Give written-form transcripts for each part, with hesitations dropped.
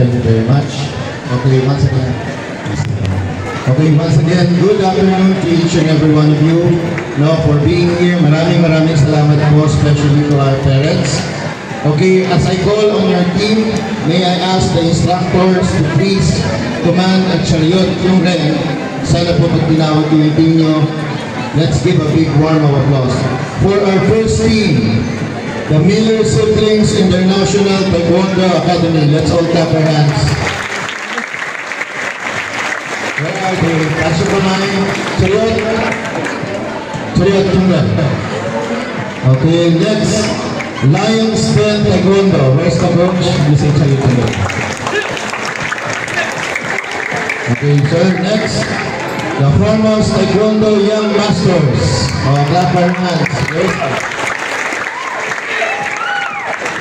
thank you very much. Okay, once again. Okay, once again, good afternoon to each and every one of you. No, for being here, maraming salamat po, especially to our parents. Okay, as I call on your team, may I ask the instructors to please command a chariot yung red. Sana po pag tinawag yung team nyo, let's give a big warm of applause. For our first team, the Miller Siblings International Taekwondo Academy. Let's all clap our hands. Where are they? Pasok po namin. Chariot. Chariot tunggal. Okay, next. Lions Den Taekwondo. Where's the coach? This is Chariot tunggal. Okay, sir. Next. The foremost Taekwondo Young Masters. Clap our hands.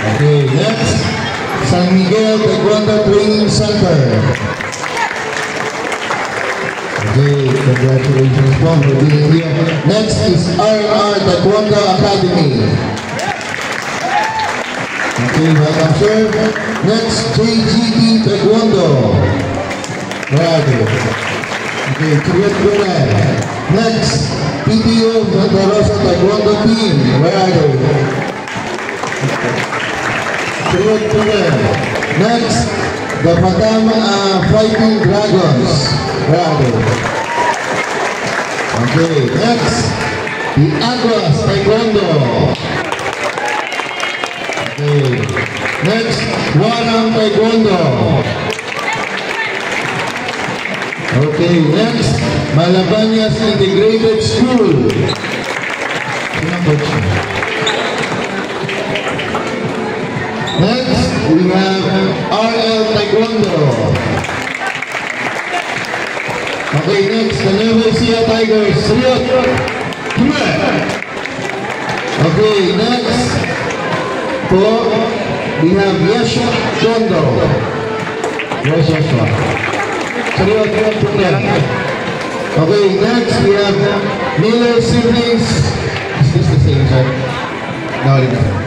Okay, next. San Miguel Taekwondo Training Center. Okay, congratulations po for being here. Next is R&R Taekwondo Academy. Okay, welcome sir. Next, JGT Taekwondo. Where are they? Okay, Chariot Tunggal. Next, PTO Santa Rosa Taekwondo Team. Where are they? Chariot Tunggal. Next, the Batam Fighting Dragons. Where are they? Okay, next, the Aguas Taekwondo. Okay, next, Warang Taekwondo. Okay, next, Malabanyas Integrated School. Next, we have RL Taekwondo. Okay, next, the Nueva Ecija Tigers. Okay, next, we have Yeshua Chondo. Where's Yeshua? Okay, next, we have Miller Siblings. Is this the same, sir? No,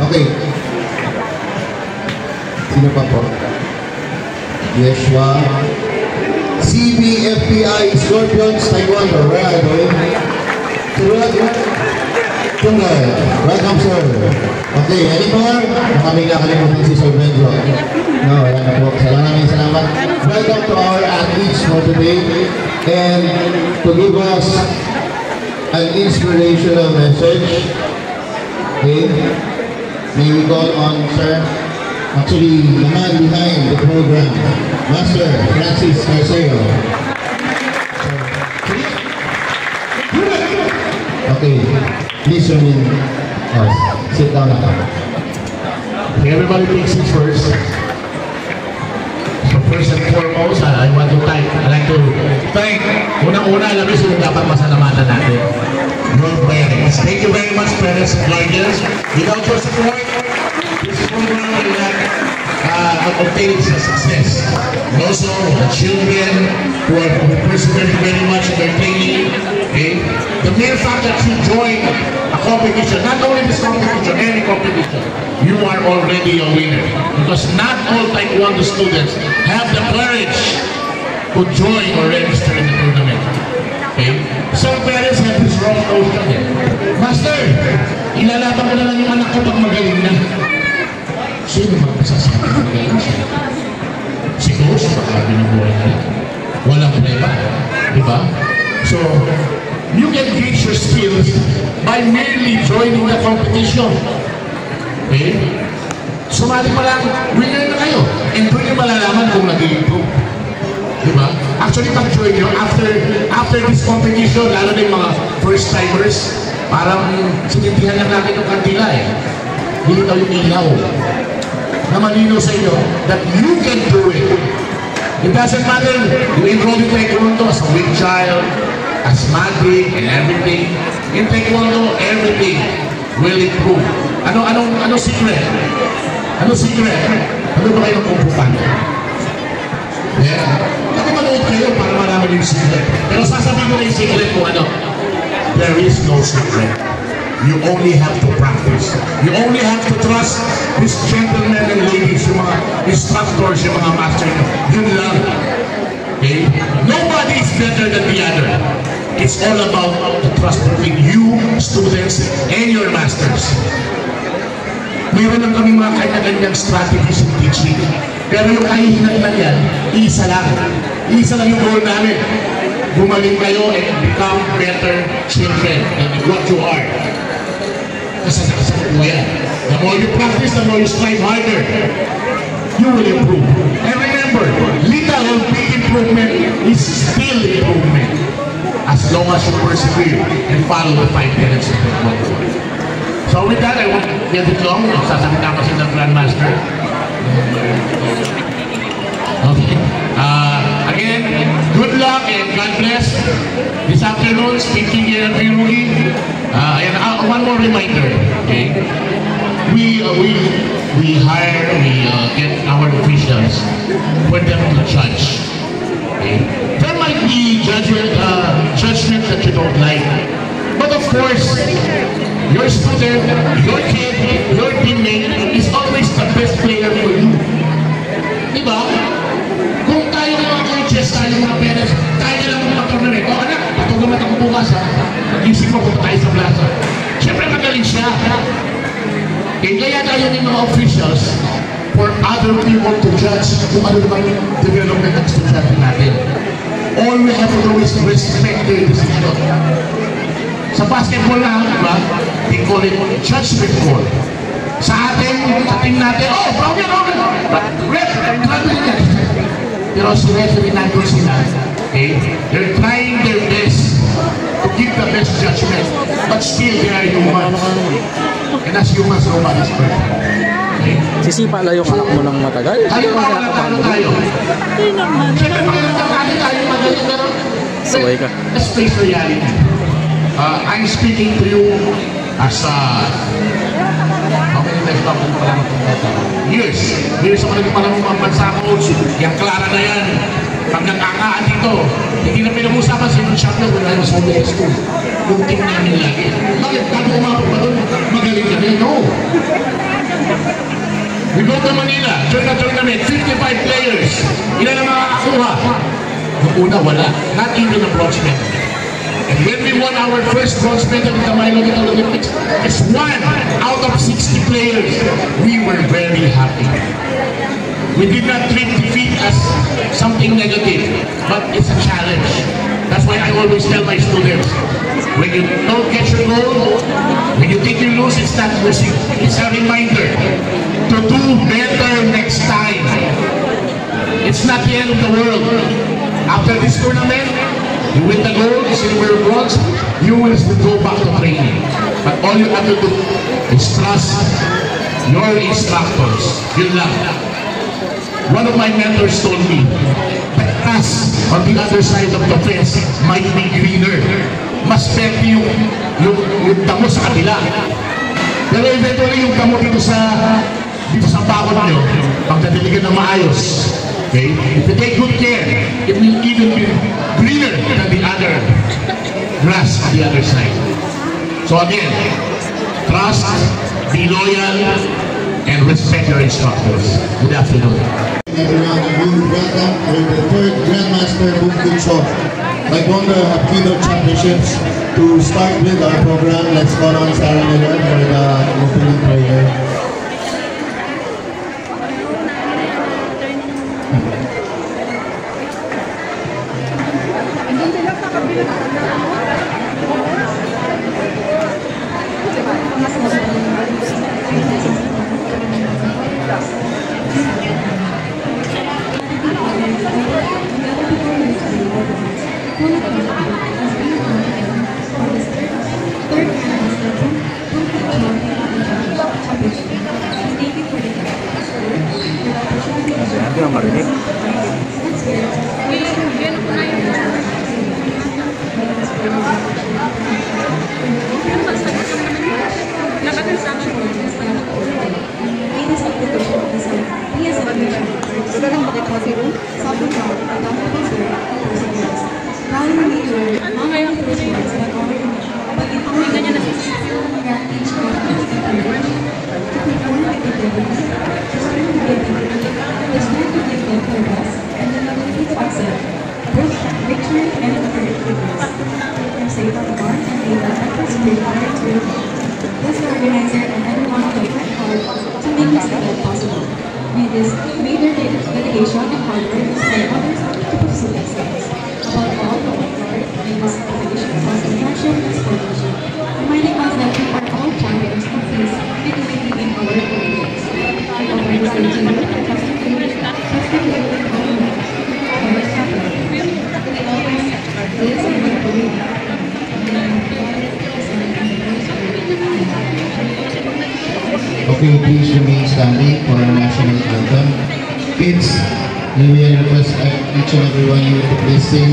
okay. Sino pa po? Yeshua. CBFPI Scorpions Taekwondo. Where are they? Tunggal. Welcome, sir. Okay, any more? Makaming nakalimutan si Sir Benzo. No, wala na po. Salamat. Welcome to our athletes for today. And to give us an inspirational message, okay, may we call on, sir, actually, the man behind the program, Master Francis Carceo. Okay, please remain. Sit down now. Everybody takes it first. So first and foremost, I want to thank, unang-una, alam niyo sino dapat masalamatan natin. Your parents. Thank you very much, parents and guardians. Without your support, this program will not obtain success. And also, the children who are persevering very much in their training. Okay? The mere fact that you join a competition, not only this competition, any competition, you are already a winner. Because not all Taekwondo students have the courage to join or register in the tournament. Okay? Some parents have this wrong notion. Master, ilalaban ko na lang yung anak ko pag magaling na. Sino magpasasabi ng magaling siya? Si Coach, baka binubuhay na rin. Walang problema. Diba? So, you can gauge your skills by merely joining the competition. Okay? Sumali pa lang, winner na kayo. And doon yung malalaman kung nag-improve. Diba? Actually, pag-join nyo, after this competition, lalo na yung mga first-timers, parang sinintihan lang natin yung kantila eh. Hilitaw yung ilaw. Na malinaw sa inyo that you can do it. It doesn't matter, you enroll in Taekwondo as a weak child, as madre, and everything. In Taekwondo, everything will improve. Ano secret? Ano secret? Ano ba kayo kumpupan? Yeah. Manood kayo para malaman yung secret. Pero sasabihin ko na yung secret kung ano. There is no secret. You only have to practice. You only have to trust these gentlemen and ladies, yung mga instructors, yung mga master nyo. Yun lang. Okay? Nobody is better than the other. It's all about the trust between you, students, and your masters. Mayroon lang kami mga kanya-kanyang strategies in teaching. Pero yung kahihinat na yan, isa lang. Isa lang yung goal namin. Gumaling kayo and become better children than what you are. Kasasakasal po yan. The more you practice, the more you strive harder, you will improve. And remember, little or big improvement is still improvement as long as you persevere and follow the 5 tenets of the book. So with that, I won't get it long. Sasalita kasi ng Grandmaster. Okay. Again, good luck and God bless. This afternoon, speaking here at Pirugi. And one more reminder, okay? We get our officials for them to judge. Okay? There might be judgment that you don't like, but of course, your student, your kid, your teammate is always the best player for you. Diba? Kung tayo mga coaches, tayo mga parents, tayo na lang mag-tournament. O anak, patugamat ako bukas ha. Nag-isip mo kung tayo sa plaza. Siyempre magaling siya. Kaya tayo ng mga officials for other people to judge kung ano naman development ng estudyante natin. All we have to do is respect their decision. Sa basketball lang, diba? They call it judgment call. Sa atin, sa team natin, oh, broken. But ref, grabe yan. Pero si referee nandun sila, okay? They're trying their best to give the best judgment, but still they are humans. And as humans, nobody is perfect. Okay? Sisipa lang yung anak mo ng matagal? Tayo makakatalo tayo. Siyempre, makakatalo tayo magaling, pero sabay ka. Let's face reality. I'm speaking to you as a years ako naging malamang mga bansa coach. Yung Clara na yan. Pag nagkakaan dito, hindi na pinag-usapan si John Chapman when I was home in school. Yung team namin lagi. Bakit? Kano umapag pa doon? Magaling kami? No. We go to Manila, join the tournament, 55 players. Ilan ang makakakuha? Yung una, wala. Not even a bronze medal. And when we won our first bronze medal in the Milo Little Olympics, it's 1 out of 60 players. We were very happy. We did not treat defeat as something negative, but it's a challenge. That's why I always tell my students, when you don't get your goal, when you think you lose, it's not losing. It's a reminder to do better next time. It's not the end of the world. After this tournament, you win the gold, silver, bronze, you will go back to training. But all you have to do is trust your instructors. Yun lang. One of my mentors told me, the grass on the other side of the fence might be greener. Mas pwede yung damo sa kabila. Pero eventually yung damo dito sa bakod nyo, pagdadiligan ng maayos. Okay? If you take good care, it will even be greener than the other grass on the other side. So again, trust, be loyal, and respect your instructors. Good afternoon. Everyone, you welcome the third Grandmaster Bungkucho Taekwondo Hapkido Championships. To start with our program, let's call on Sarah Miller for the opening prayer. His made their dedication and hard work inspire others to pursue excellence. Above all, the Lord made his dedication cause attraction and inspiration, reminding us that we are all champions of peace and unity in our communities. We offer this day to you, trusting you, our capital. We welcome this and the community. Okay, please remain standing for our national anthem. Kids, may we request each and every one of you to please sing.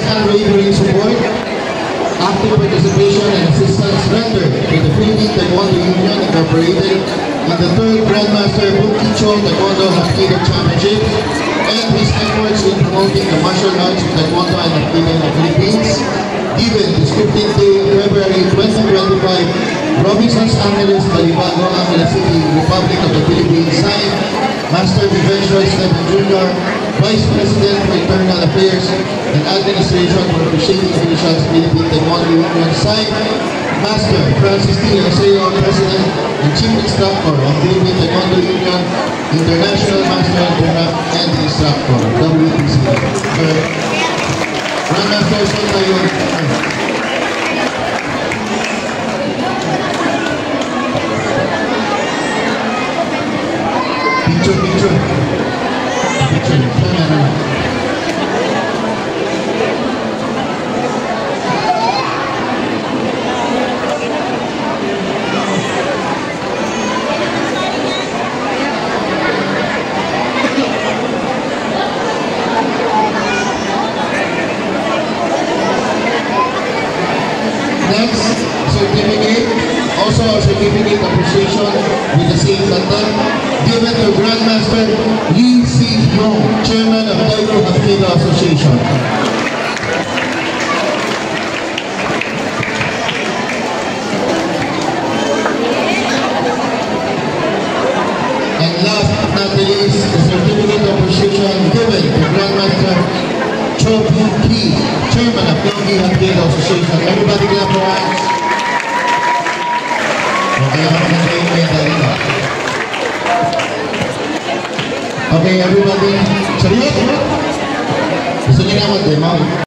Unwavering support, active participation and assistance rendered to the Philippine Taekwondo Union Incorporated in the 3rd Grandmaster Bukidnon Taekwondo Hapkido Championship and his efforts in promoting the martial arts of Taekwondo and Hapkido in the Philippines. Given this 15th day, February 2025, Robinson's Angeles, Balibago, Angeles City, Republic of the Philippines, signed Master Vivencio Esteban Jr., Vice President for Internal Affairs and Administration for Officiating Officials, Philippine Taekwondo Union, signed Master Francis T. Arceo, President and Chief Instructor of Philippine Taekwondo Union, International Master and Instructor, WTC. Grandmaster tayo. Picture. Camera. Next, certificate. Also a certificate appreciation with the same content given to Grandmaster Lee C. Yong, Chairman of Taekwondo Hapkido Association. And last but not the least, the certificate of appreciation given to Grandmaster Cho P. Chairman of Gyeonggi Hapkido Association. Everybody clap for hands. Okay, everybody. Seryoso? Gusto niyo na mag-demo?